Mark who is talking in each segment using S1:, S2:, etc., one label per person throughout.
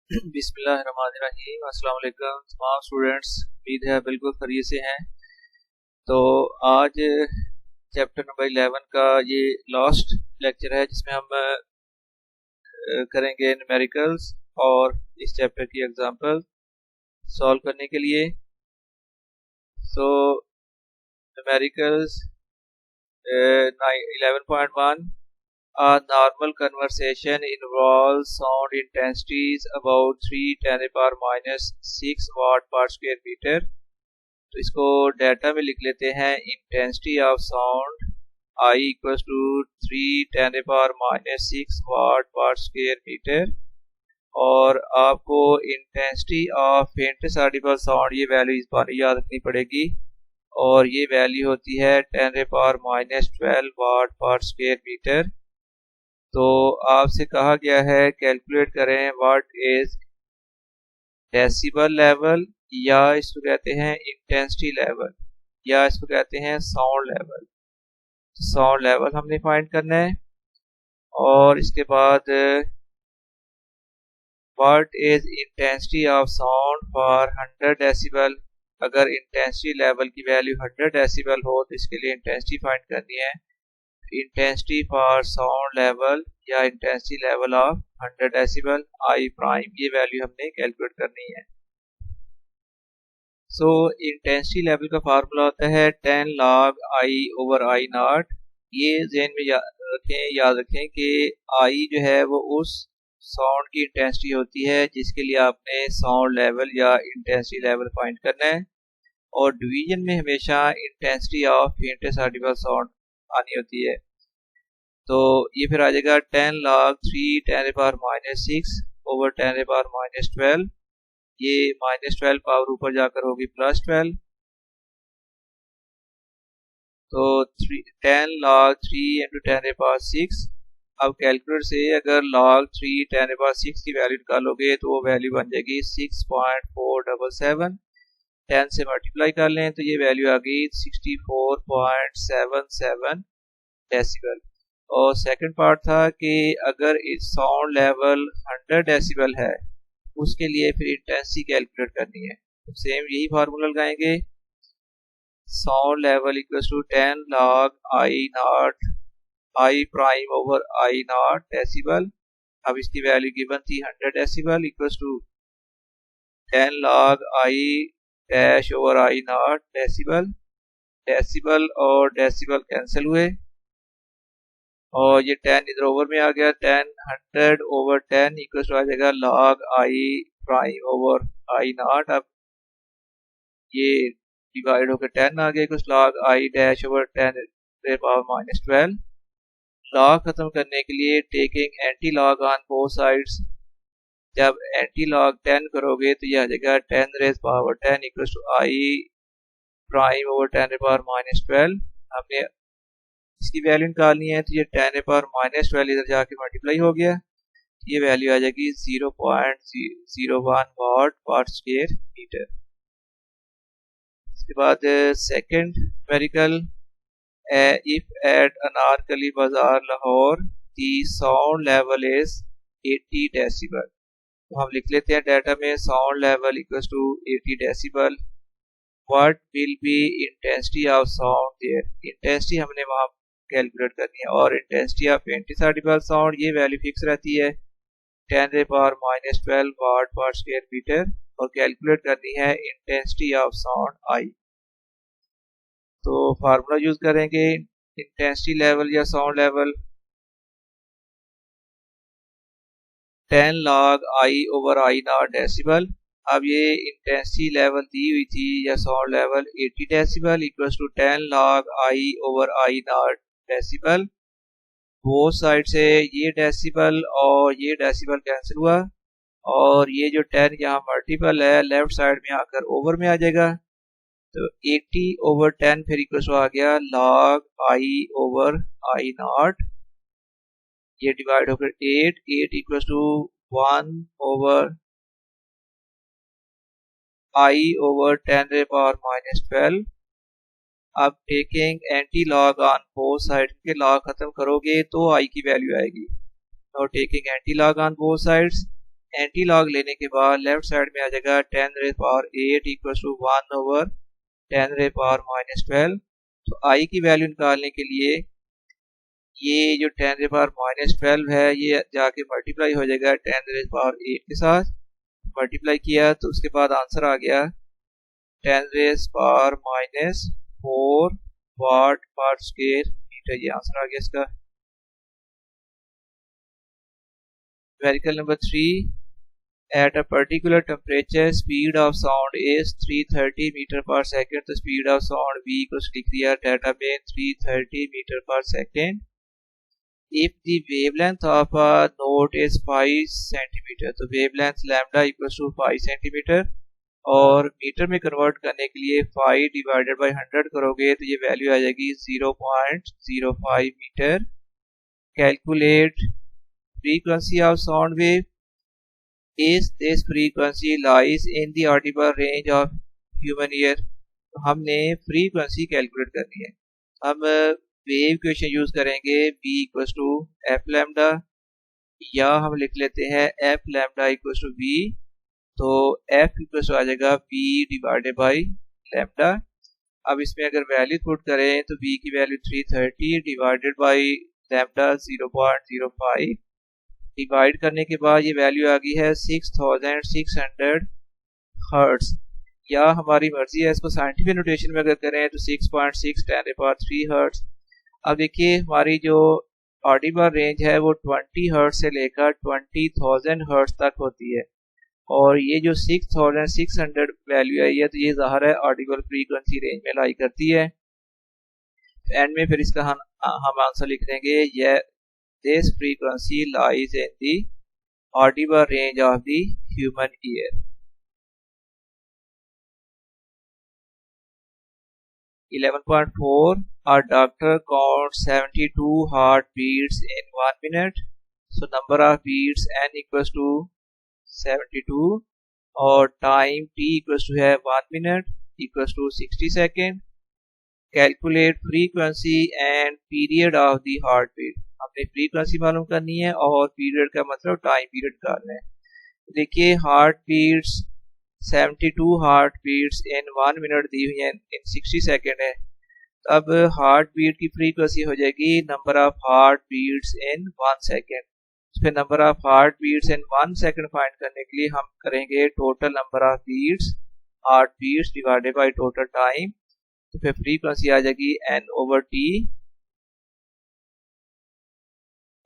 S1: बिस्मिल्लाहिर्रहमानिर्रहीम। अस्सलाम वालेकुम तमाम स्टूडेंट्स, उम्मीद है बिल्कुल खैरियत से हैं। तो आज चैप्टर नंबर 11 का ये लास्ट लेक्चर है जिसमें हम करेंगे न्यूमेरिकल्स और इस चैप्टर की एग्जांपल सॉल्व करने के लिए। सो numericals 11.1 A normal conversation involves sound intensities about 3 10 to the power minus 6 watt per square meter। तो इसको डाटा में लिख लेते हैं। Intensity of sound I equals to 3 10 to the power minus 6 watt per square meter। और आपको intensity of faintest audible sound ये value इस बार याद रखनी पड़ेगी, और ये वैल्यू होती है 10 to the power minus 12 watt per square meter। तो आपसे कहा गया है कैलकुलेट करें व्हाट इज डेसिबल लेवल, या इसको कहते हैं इंटेंसिटी लेवल, या इसको कहते हैं साउंड लेवल। साउंड लेवल हमने फाइंड करना है। और इसके बाद what is intensity of sound for 100 decibel. अगर इंटेंसिटी लेवल की वैल्यू 100 डेसिबल हो तो इसके लिए इंटेंसिटी फाइंड करनी है। इंटेंसिटी फॉर साउंड लेवल या intensity level of 100 decibel I prime, ये वैल्यू हमने कैलकुलेट करनी है। सो इंटेंसिटी लेवल का फार्मूला होता है 10 log I over I naught. ये ज़हन में याद रखें कि आई जो है वो उस साउंड की इंटेंसिटी होती है जिसके लिए आपने साउंड लेवल या इंटेंसिटी लेवल फाइंड करना है। और डिवीजन में हमेशा intensity of faintest audible sound आनी होती है। तो ये फिर आ जाएगा 10 log 3 10 to the power minus 6 over 10 to the power minus 12। ये माइनस 12 पावर ऊपर जाकर होगी प्लस 12। तो 10 log 3 into 10 to the power 6। अब कैलकुलेटर से अगर log 3 10 to the power 6 की वैल्यू निकालोगे तो वो वैल्यू बन जाएगी 6.477। 10 से मल्टीप्लाई कर लें तो ये वैल्यू आ गई 64.77 डेसिबल। और सेकंड पार्ट था कि अगर इस साउंड लेवल 100 डेसिबल है उसके लिए फिर इंटेंसिटी कैलकुलेट करनी है। तो सेम यही फार्मूला लगाएंगे। Sound level equals to 10 log I naught I prime over I naught decibel. अब इसकी वैल्यू गिवन थी 100 decibel equals to 10 log I dash over I naught decibel. Decibel और डेसिबल कैंसिल हुए और ये 10 इधर ओवर में आ गया। 10 100 ओवर 10 इक्वल्स टू आ जाएगा log I prime over I naught. अब ये डिवाइड होकर 10 आ गया equals log I dash over 10 power minus 12। Log खत्म करने के लिए taking anti log on both sides. जब एंटी लॉग 10 करोगे तो ये आ जाएगा 10 raise power 10 equals to I prime over 10 power minus 12। हमने इसकी वैल्यू निकालनी है तो ये 10 पावर माइनस 12 इधर जाके मल्टीप्लाई हो गया। ये वैल्यू आ जाएगी 0.01 वाट पर स्क्वायर मीटर। इसके बाद second numerical, if at Anarkali Bazaar Lahore the sound level is 80 decibel. तो हम लिख लेते हैं डाटा में sound level equals to 80 decibel. What will be intensity of sound there. Intensity हमने वहाँ कैलकुलेट करनी है। और intensity of faintest audible sound ये वैल्यू फिक्स रहती है 10 to the power minus 12 वाट पर स्क्वायर मीटर। और कैलकुलेट करनी है इंटेंसिटी ऑफ साउंड आई। तो फार्मूला यूज करेंगे इंटेंसिटी लेवल या sound level 10 log I over I naught decibel. अब ये इंटेंसिटी लेवल दी हुई थी या sound level 80 decibel equals to 10 log I over I naught decibel. वो साइड से ये डेसिबल और ये डेसिबल कैंसिल हुआ और ये जो 10 यहाँ मल्टीपल है लेफ्ट साइड में आकर ओवर में आ जाएगा। तो 80 ओवर 10 फिर इक्वल्स आ गया log I over I naught. ये डिवाइड होकर 8 equals to 1 over I over 10 to the power minus 12। अब taking anti log on both side के लॉग खत्म करोगे तो आई की वैल्यू आएगी। और taking anti log on both sides, anti log लेने के बाद लेफ्ट साइड में आ जाएगा 10⁻8 इक्वल टू 1/10⁻12। तो आई की वैल्यू निकालने के लिए ये जो 10⁻12 है ये जाके मल्टीप्लाई हो जाएगा 10⁻8 के साथ। मल्टीप्लाई किया तो उसके बाद आंसर आ गया 10⁻4 वाट पर स्क्वायर मीटर। ये आंसर आ गया इसका। Numerical number 3. At a particular temperature, speed of sound is 330 meter per second. The speed of sound v equals लिख दिया data में 330 meter per second. If the wavelength of a note is 5 centimeter, तो wavelength lambda equals to 5 centimeter. और metre में convert करने के लिए 5 divided by 100 करोगे तो ये वैल्यू आ जाएगी 0.05 metre. Calculate frequency of sound wave. Is this frequency lies in the audible range of human ear? तो हमने frequency कैलकुलेट करनी है। हम वेव इक्वेशन यूज करेंगे v equals to F lambda, या हम लिख लेते हैं F lambda equals to v। तो f इक्वल्स टू आ जाएगा v डिवाइडेड बाई लैम्डा। अब इसमें अगर वैल्यू पुट करें तो v की value 330 divided by lambda 0.05। Divide करने के बाद ये वैल्यू आ गई है 6600 हर्ट्स, या हमारी मर्जी है इसको साइंटिफिक नोटेशन में अगर करें तो 6.6 10⁻³ हर्ट्स। अब देखिए हमारी जो ऑडिबल रेंज है वो 20 हर्ट्स से लेकर 20,000 हर्ट्स तक होती है, और ये जो 6600 वैल्यू है ये तो ये ज़ाहिर है ऑडिबल फ्रीक्वेंसी रेंज में लाई करती है। एंड में फिर इसका हम आंसर लिख देंगे ये this frequency lies in the audible range of the human ear. 11.4 A doctor counts 72 heartbeats in 1 minute. So number of beats n equals to 72 और time t equals to है 1 minute equals to 60 second. Calculate frequency and period of the heartbeat. हमने frequency मालूम करनी है और period का मतलब time period निकालना है। देखिए heart beats 72 heart beats in 1 minute दी हुई है, इन 60 सेकेंड है। अब हार्ट बीट की फ्रीक्वेंसी हो जाएगी number of heart beats in 1 second. फिर number of heart beats in 1 second find करने के लिए हम करेंगे total number of beats heart beats divided by total time. तो फिर फ्रीक्वेंसी आ जाएगी n/t।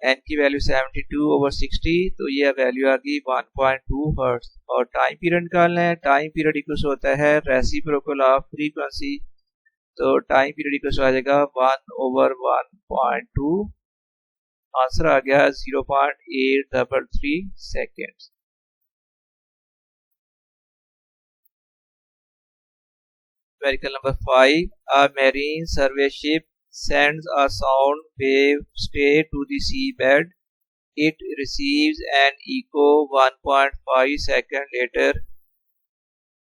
S1: n की वैल्यू 72/60, तो ये वैल्यू आ गई 1.2 हर्ट्ज। और टाइम पीरियड निकालना है। टाइम पीरियड इक्वल होता है रेसिप्रोकल ऑफ फ्रीक्वेंसी, तो टाइम पीरियड इक्वल आ जाएगा 1/1.2। आंसर आ गया 0.833 seconds. Numerical number 5. A marine survey ship sends a sound wave straight to the seabed. It receives an echo 1.5 second later.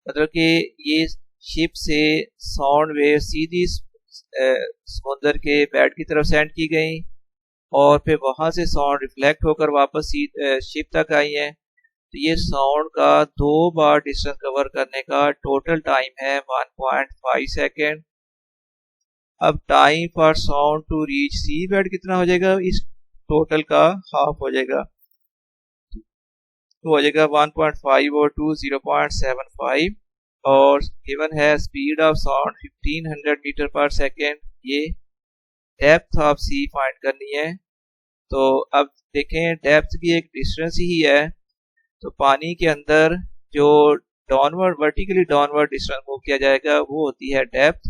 S1: मतलब कि ये ship से साउंड वेव सीधी समुद्र के बेड की तरफ सेंड की गई और फिर वहां से साउंड रिफ्लेक्ट होकर वापस शिप तक आई है। तो ये साउंड का 2 बार डिस्टेंस कवर करने का टोटल टाइम है 1.5 सेकेंड। अब time for sound to reach sea bed कितना हो जाएगा, इस टोटल का हाफ हो जाएगा, तो हो जाएगा 1.5/2 0.75। और गिवन है स्पीड ऑफ साउंड 1500 मीटर पर सेकेंड। ये डेप्थ ऑफ सी फाइंड करनी है। तो अब देखें डेप्थ भी एक डिस्टेंस ही है, तो पानी के अंदर जो downward vertically downward distance move किया जाएगा वो होती है डेप्थ।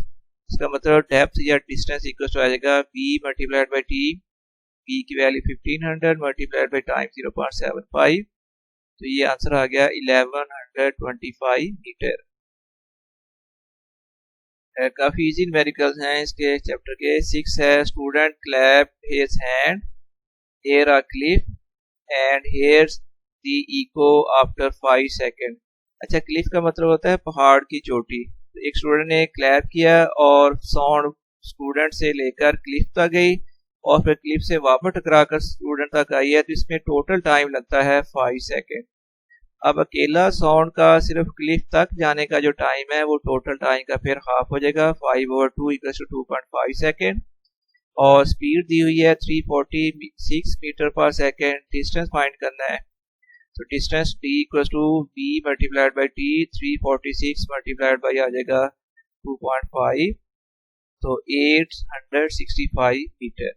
S1: इसका मतलब डेप्थ या डिस्टेंस इक्वल टू आ जाएगा b multiplied by T. b की वैल्यू 1500 मल्टीप्लाइड बाई टाइम 0.75, तो ये आंसर आ गया 1125 मीटर। काफी इजी न्यूमेरिकल्स हैं इसके चैप्टर के। 6 है student clap his hand here a cliff and hears the echo after 5 second. अच्छा, क्लिफ का मतलब होता है पहाड़ की चोटी। तो एक स्टूडेंट ने क्लैप किया और साउंड स्टूडेंट से लेकर क्लिफ तक गई और फिर क्लिफ से वापस टकराकर स्टूडेंट तक आई है, तो इसमें टोटल टाइम लगता है 5 सेकंड। अब अकेला साउंड का सिर्फ क्लिफ तक जाने का जो टाइम है वो टोटल टाइम का फिर हाफ हो जाएगा, 5/2 = 2.5 सेकेंड। और स्पीड दी हुई है 346 मीटर पर सेकेंड। डिस्टेंस फाइंड करना है, तो distance d = v multiplied by t, 346 multiplied by आ जाएगा 2.5, तो 865 मीटर।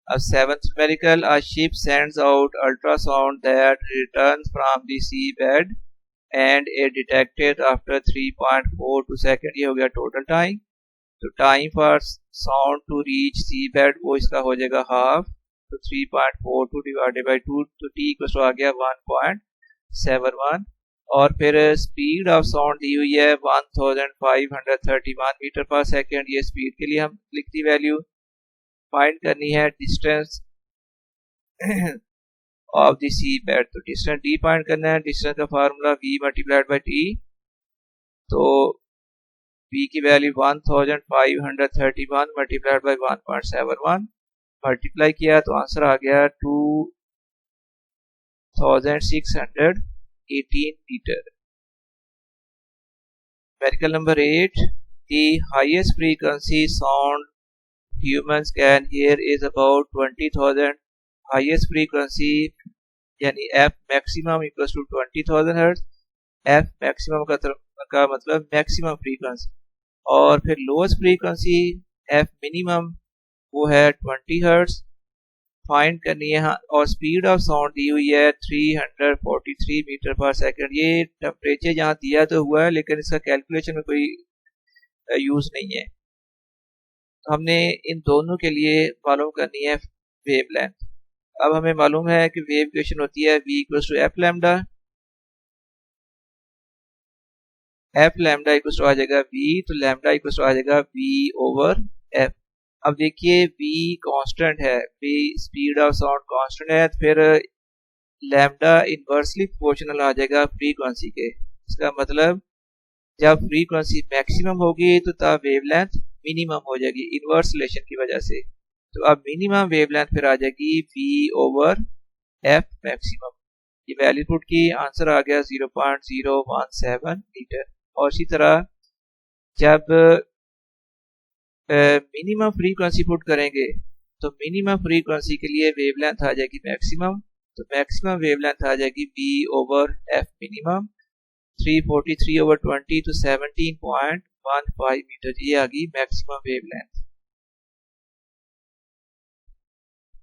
S1: अब seventh numerical, a ship sends out ultrasound that returns from the seabed and is detected after 3.42 second. ये हो गया टोटल टाइम। तो time for sound to reach seabed वो इसका हो जाएगा हाफ, तो 3.42 डिवाइडेड बाई 2, तो t को आ गया 1.71। और फिर स्पीड ऑफ साउंड दी हुई है 1531 मीटर पर सेकेंड। ये स्पीड के लिए हम लिखती वैल्यू फाइंड करनी है distance of the sea bed, तो डिस्टेंस d फाइंड करना है। डिस्टेंस का formula v multiplied by t, तो v की वैल्यू 1531 मल्टीप्लाइड बाई 1.71 मल्टीप्लाई किया तो आंसर आ गया 2618 metre. Numerical number 8, the highest frequency sound humans can hear is about 20,000। Highest frequency यानी f maximum equals to 20,000 hertz. f maximum का मतलब मैक्सिमम फ्रीक्वेंसी, और फिर लोएस्ट फ्रीक्वेंसी f मिनिमम वो है 20 हर्ट्ज। फाइंड करनी है। और स्पीड ऑफ साउंड दी हुई है 343 मीटर पर सेकंड। ये टेम्परेचर यहाँ दिया तो हुआ है लेकिन इसका कैलकुलेशन में कोई यूज नहीं है। हमने इन दोनों के लिए मालूम करनी है वेवलेंथ। अब हमें मालूम है कि वेव इक्वेशन होती है v = f lambda. f lambda equal to आ जाएगा v, तो लैम्डा इक्वल टू आ जाएगा v/f। अब देखिए v कांस्टेंट है, v speed of sound constant है, फिर लैम्डा इनवर्सली प्रोपोर्शनल आ जाएगा फ्रीक्वेंसी के। इसका मतलब जब फ्रीक्वेंसी मैक्सिमम होगी तो तब वेवलेंथ मिनिमम हो जाएगी इनवर्स रिलेशन की वजह से। तो अब मिनिमम वेवलेंथ फिर आ जाएगी v/f मैक्सिमम। ये वैल्यू पुट की, आंसर आ गया 0.017 मीटर। और इसी तरह जब मिनिमम फ्रीक्वेंसी पुट करेंगे तो मिनिमम फ्रीक्वेंसी के लिए वेवलेंथ आ जाएगी मैक्सिमम, तो मैक्सिमम वेवलेंथ आ जाएगी v/f मिनिमम 343/20 तो 17.15 मीटर। ये आ गई maximum wavelength.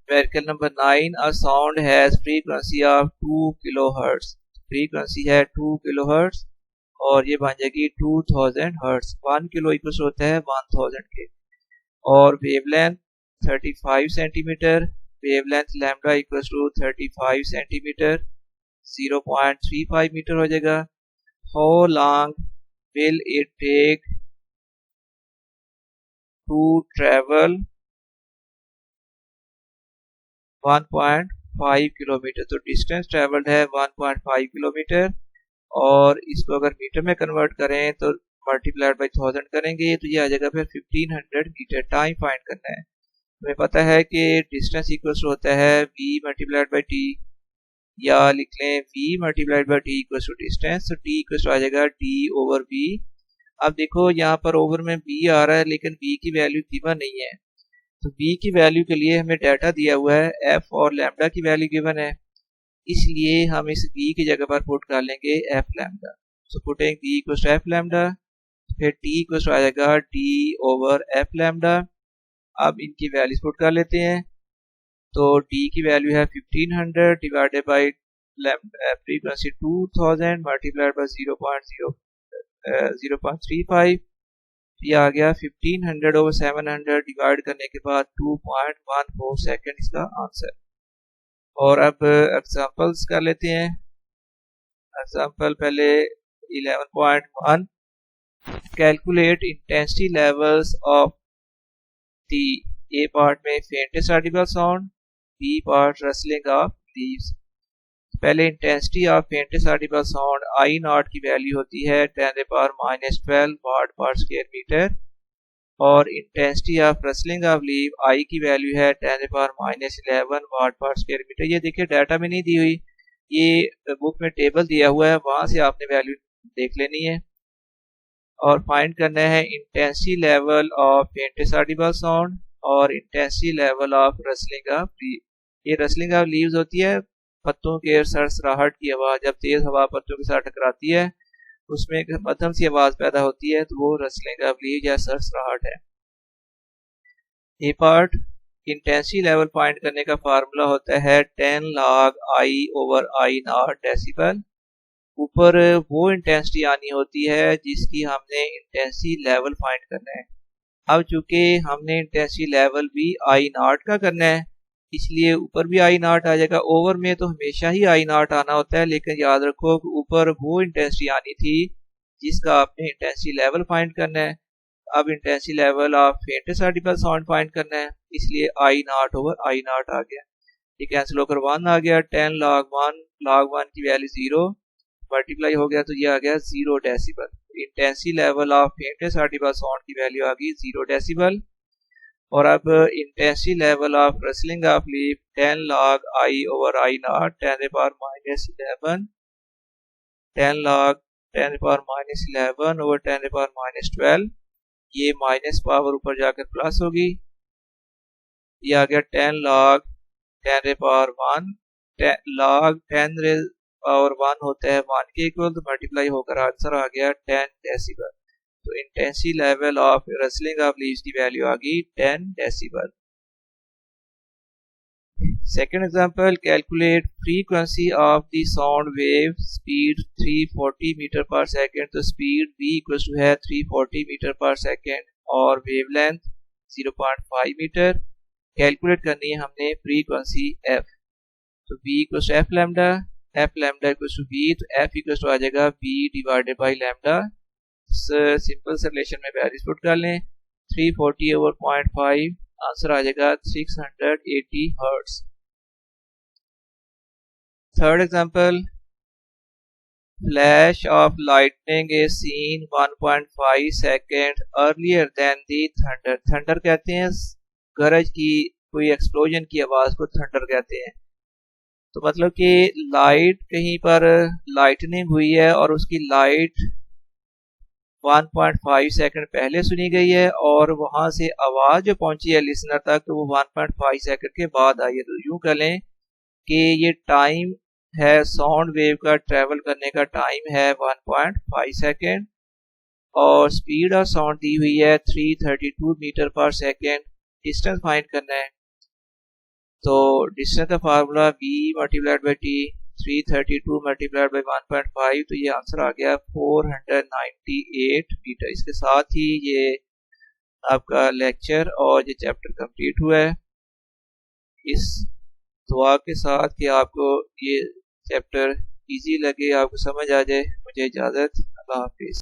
S1: Numerical number 9, a sound has frequency of 2 kilohertz. Frequency है 2 किलोहर्ट्ज और ये बन जाएगी 2000 हर्ट्ज। 1 किलो इक्वल होता है 1000 के। और wavelength 35 centimetre. Wavelength lambda equal to 35 centimetre, 0.35 metre हो जाएगा। How long will it take to travel 1.5 kilometre. तो डिस्टेंस ट्रेवल्ड है 1.5 किलोमीटर, और इसको अगर मीटर में कन्वर्ट करें तो मल्टीप्लाइड बाई 1000 करेंगे तो ये आ जाएगा फिर 1500 मीटर। टाइम फाइंड करना है। हमें पता है कि डिस्टेंस इक्वल्स होता है v मल्टीप्लाइड बाई t, या लिख लें v multiplied by t equals to distance, तो t इक्वल्स आ जाएगा d/v। अब देखो यहाँ पर ओवर में b आ रहा है लेकिन b की वैल्यू गिवन नहीं है, तो b की वैल्यू के लिए हमें डाटा दिया हुआ है f और लैम्डा की वैल्यू गिवन है, इसलिए हम इस b की जगह पर पुट कर लेंगे f lambda. So putting b equals to f lambda, फिर t इक्वल्स आ जाएगा d/f लैम्डा। अब इनकी वैल्यूज पुट कर लेते हैं, तो d की वैल्यू है 1500 divided by frequency 2000 multiplied by 0.35, ये आ गया 1500/700 डिवाइड करने के बाद 2.14 सेकेंड इसका आंसर। और अब एग्जांपल्स कर लेते हैं। एग्जांपल पहले 11.1, calculate intensity levels of the A part में faintest audible sound, B part rustling of leaves. पहले intensity of faintest audible sound I0 की वैल्यू होती है 10⁻⁻12 वाट पर स्क्वायर मीटर, और intensity of rustling of leave I की वैल्यू है 10⁻11 वाट पर स्क्वायर मीटर। ये देखिए डाटा में नहीं दी हुई, ये बुक में टेबल दिया हुआ है, वहां से आपने वैल्यू देख लेनी है और फाइंड करना है intensity level of faintest audible sound और intensity level of rustling of leave. ये रसलिंग ऑफ लीव्स होती है पत्तों के सरसराहट की आवाज़, जब तेज हवा पत्तों के साथ टकराती है उसमें एक मध्यम सी आवाज़ पैदा होती है, तो वो रसलिंग ऑफ लीव या सरसराहट है। ये पार्ट इंटेंसिटी लेवल फाइंड करने का फार्मूला होता है 10 log I/I0 डेसिबल। ऊपर वो इंटेंसिटी आनी होती है जिसकी हमने इंटेंसिटी लेवल फाइंड करना है। अब चूंकि हमने इंटेंसिटी लेवल भी I0 का करना है इसलिए ऊपर भी I0 आ जाएगा। ओवर में तो हमेशा ही I0 आना होता है, लेकिन याद रखो ऊपर वो इंटेंसिटी आनी थी जिसका आपने इंटेंसिटी लेवल फाइंड करना है। अब intensity level of faintest audible sound find करना है, इसलिए I0/I0 आ गया। ये कैंसिल होकर 1 आ गया। 10 log 1 की वैल्यू 0 मल्टीप्लाई हो गया तो ये आ गया 0 decibel. Intensity level of faintest audible sound की वैल्यू आ गई 0 डेसिबल। और अब intensity level of rustling of leaf 10 log I/I0 10⁻11 10 log 10⁻11 over 10⁻12। ये माइनस पावर ऊपर जाकर प्लस होगी, ये आ गया 10 log 10⁻1 log 10⁻1 होता है 1 के इक्वल, तो मल्टीप्लाई होकर आंसर आ गया 10 डेसिबल। तो intensity level of rustling of leaves की वैल्यू आ गई 10 decibel. Second example, calculate frequency of the sound wave speed 340 metre पर सेकेंड। तो स्पीड v इक्वल टू है 340 मीटर पर सेकेंड और वेवलेंथ 0.5 मीटर। कैलकुलेट करनी है हमने फ्रीक्वेंसी f। तो v इक्वल टू f lambda, f lambda equal to v, तो f इक्वल टू आ जाएगा v divided by lambda. Simple से रिलेशन में वैल्यूज पुट कर लें, 340 over 0.5, आंसर आ जाएगा 680 hertz. Third example, flash of lightning is seen 1.5 second earlier than the thunder. Thunder कहते हैं गरज की, कोई एक्सप्लोजन की आवाज को थंडर कहते हैं। तो मतलब कि लाइट कहीं पर लाइटनिंग हुई है और उसकी लाइट 1.5 सेकंड पहले सुनी गई है और वहां से आवाज जो पहुंची है लिसनर तक तो वो 1.5 सेकंड के बाद आई है। तो यूं कर लें कि ये टाइम है साउंड वेव का ट्रेवल करने का टाइम है 1.5 सेकंड और स्पीड ऑफ साउंड दी हुई है 332 मीटर पर सेकंड। डिस्टेंस फाइंड करना है, तो डिस्टेंस का formula v multiplied by t, 332 multiplied by 1.5, तो ये आंसर आ गया 498 मीटर। इसके साथ ही ये आपका लेक्चर और ये चैप्टर कंप्लीट हुआ है। इस दुआ के साथ कि आपको ये चैप्टर इजी लगे, आपको समझ आ जाए। मुझे इजाज़त, अल्लाह हाफिज़।